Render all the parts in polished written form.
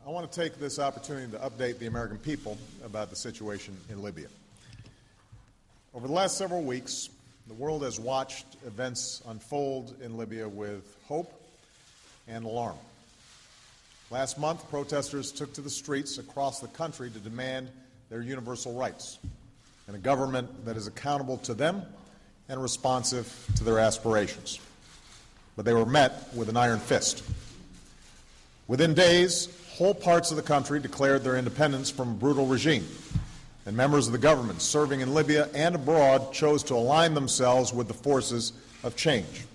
I want to take this opportunity to update the American people about the situation in Libya. Over the last several weeks, the world has watched events unfold in Libya with hope and alarm. Last month, protesters took to the streets across the country to demand their universal rights and a government that is accountable to them and responsive to their aspirations. But they were met with an iron fist. Within days, whole parts of the country declared their independence from a brutal regime, and members of the government serving in Libya and abroad chose to align themselves with the forces of change.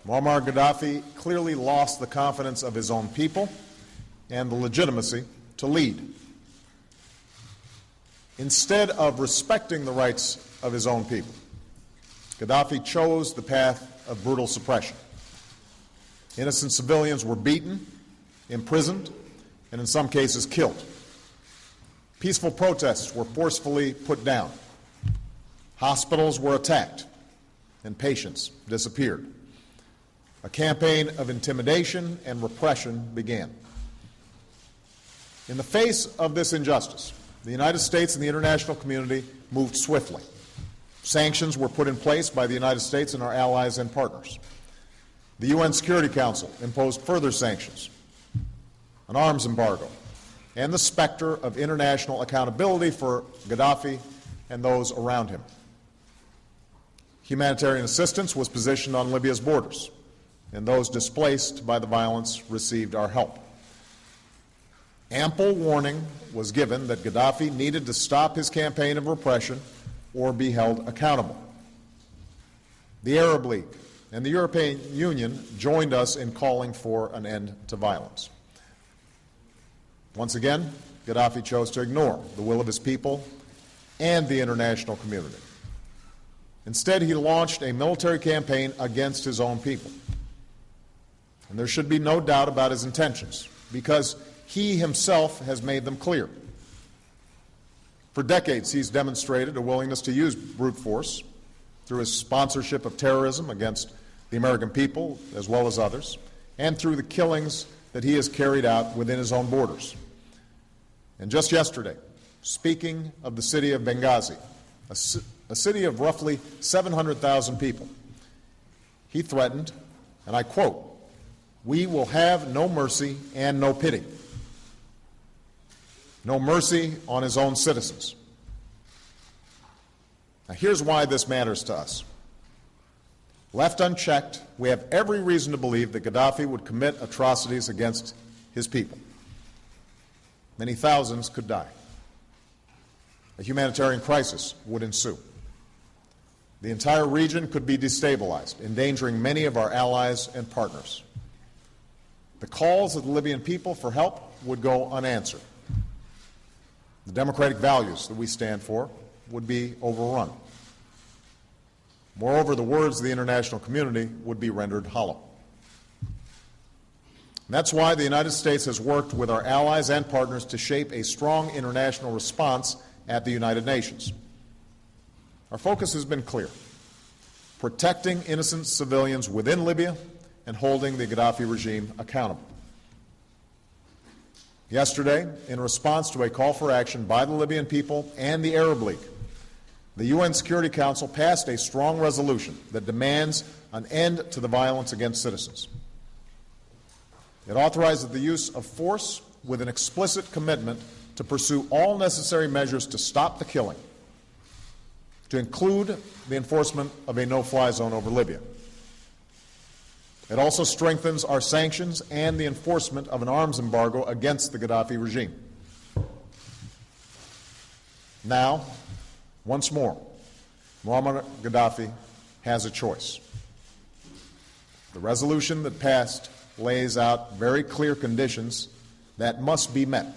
Muammar Gaddafi clearly lost the confidence of his own people and the legitimacy to lead. Instead of respecting the rights of his own people, Gaddafi chose the path of brutal suppression. Innocent civilians were beaten, imprisoned, and in some cases killed. Peaceful protests were forcefully put down. Hospitals were attacked, and patients disappeared. A campaign of intimidation and repression began. In the face of this injustice, the United States and the international community moved swiftly. Sanctions were put in place by the United States and our allies and partners. The UN Security Council imposed further sanctions, an arms embargo, and the specter of international accountability for Gaddafi and those around him. Humanitarian assistance was positioned on Libya's borders, and those displaced by the violence received our help. Ample warning was given that Gaddafi needed to stop his campaign of repression or be held accountable. The Arab League and the European Union joined us in calling for an end to violence. Once again, Gaddafi chose to ignore the will of his people and the international community. Instead, he launched a military campaign against his own people. And there should be no doubt about his intentions, because he himself has made them clear. For decades, he's demonstrated a willingness to use brute force through his sponsorship of terrorism against the American people, as well as others, and through the killings that he has carried out within his own borders. And just yesterday, speaking of the city of Benghazi, a city of roughly 700,000 people, he threatened, and I quote, "We will have no mercy and no pity." No mercy on his own citizens. Now, here's why this matters to us. Left unchecked, we have every reason to believe that Gaddafi would commit atrocities against his people. Many thousands could die. A humanitarian crisis would ensue. The entire region could be destabilized, endangering many of our allies and partners. The calls of the Libyan people for help would go unanswered. The democratic values that we stand for would be overrun. Moreover, the words of the international community would be rendered hollow. And that's why the United States has worked with our allies and partners to shape a strong international response at the United Nations. Our focus has been clear: protecting innocent civilians within Libya and holding the Gaddafi regime accountable. Yesterday, in response to a call for action by the Libyan people and the Arab League, the UN Security Council passed a strong resolution that demands an end to the violence against citizens. It authorizes the use of force with an explicit commitment to pursue all necessary measures to stop the killing, to include the enforcement of a no-fly zone over Libya. It also strengthens our sanctions and the enforcement of an arms embargo against the Gaddafi regime. Now, once more, Muammar Gaddafi has a choice. The resolution that passed lays out very clear conditions that must be met.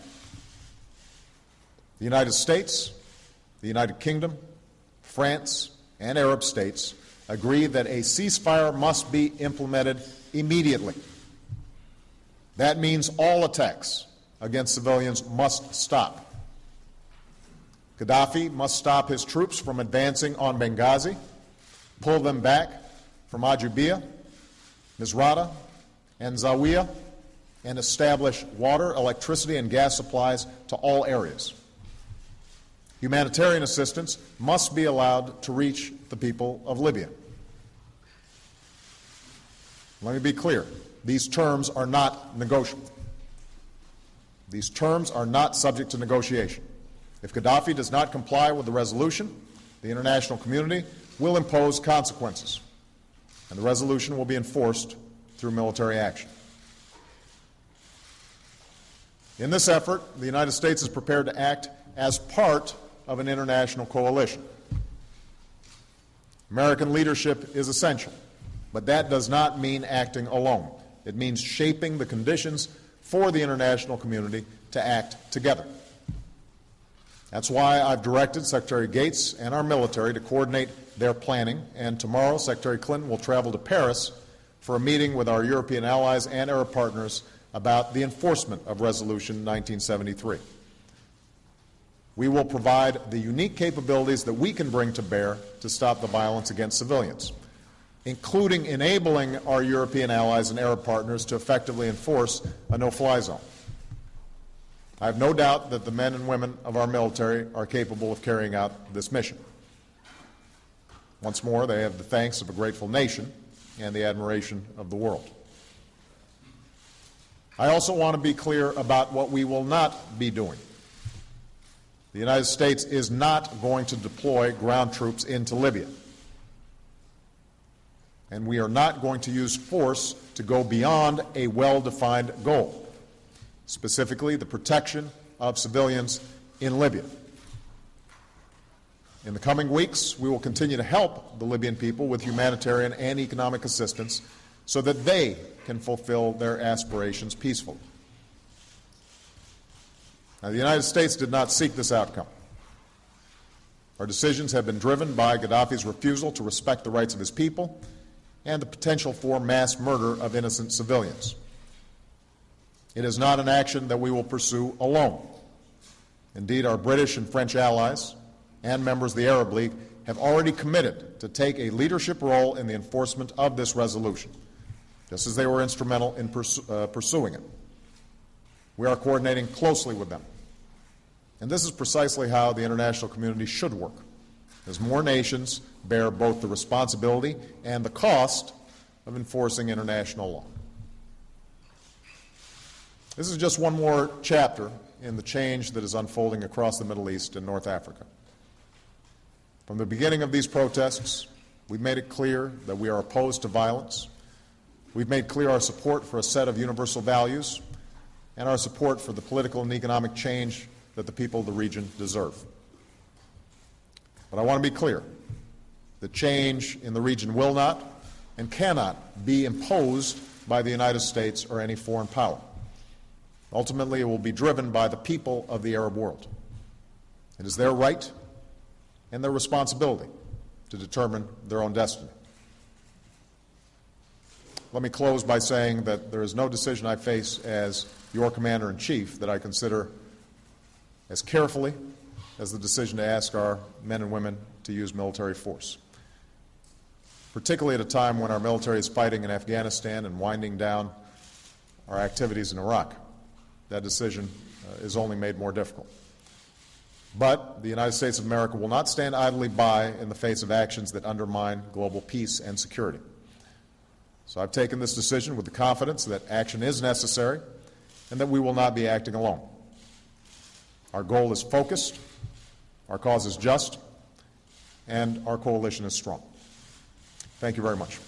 The United States, the United Kingdom, France, and Arab states agree that a ceasefire must be implemented immediately. That means all attacks against civilians must stop. Gaddafi must stop his troops from advancing on Benghazi, pull them back from Ajubia, Misrata, and Zawiya, and establish water, electricity, and gas supplies to all areas. Humanitarian assistance must be allowed to reach the people of Libya. Let me be clear. These terms are not negotiable. These terms are not subject to negotiation. If Gaddafi does not comply with the resolution, the international community will impose consequences, and the resolution will be enforced through military action. In this effort, the United States is prepared to act as part of an international coalition. American leadership is essential, but that does not mean acting alone. It means shaping the conditions for the international community to act together. That's why I've directed Secretary Gates and our military to coordinate their planning, and tomorrow Secretary Clinton will travel to Paris for a meeting with our European allies and Arab partners about the enforcement of Resolution 1973. We will provide the unique capabilities that we can bring to bear to stop the violence against civilians, including enabling our European allies and Arab partners to effectively enforce a no-fly zone. I have no doubt that the men and women of our military are capable of carrying out this mission. Once more, they have the thanks of a grateful nation and the admiration of the world. I also want to be clear about what we will not be doing. The United States is not going to deploy ground troops into Libya. And we are not going to use force to go beyond a well-defined goal, specifically the protection of civilians in Libya. In the coming weeks, we will continue to help the Libyan people with humanitarian and economic assistance so that they can fulfill their aspirations peacefully. Now, the United States did not seek this outcome. Our decisions have been driven by Gaddafi's refusal to respect the rights of his people and the potential for mass murder of innocent civilians. It is not an action that we will pursue alone. Indeed, our British and French allies and members of the Arab League have already committed to take a leadership role in the enforcement of this resolution, just as they were instrumental in pursuing it. We are coordinating closely with them. And this is precisely how the international community should work, as more nations bear both the responsibility and the cost of enforcing international law. This is just one more chapter in the change that is unfolding across the Middle East and North Africa. From the beginning of these protests, we've made it clear that we are opposed to violence. We've made clear our support for a set of universal values and our support for the political and economic change that the people of the region deserve. But I want to be clear. The change in the region will not and cannot be imposed by the United States or any foreign power. Ultimately, it will be driven by the people of the Arab world. It is their right and their responsibility to determine their own destiny. Let me close by saying that there is no decision I face as your Commander-in-Chief that I consider as carefully as the decision to ask our men and women to use military force, particularly at a time when our military is fighting in Afghanistan and winding down our activities in Iraq. That decision is only made more difficult. But the United States of America will not stand idly by in the face of actions that undermine global peace and security. So I've taken this decision with the confidence that action is necessary and that we will not be acting alone. Our goal is focused, our cause is just, and our coalition is strong. Thank you very much.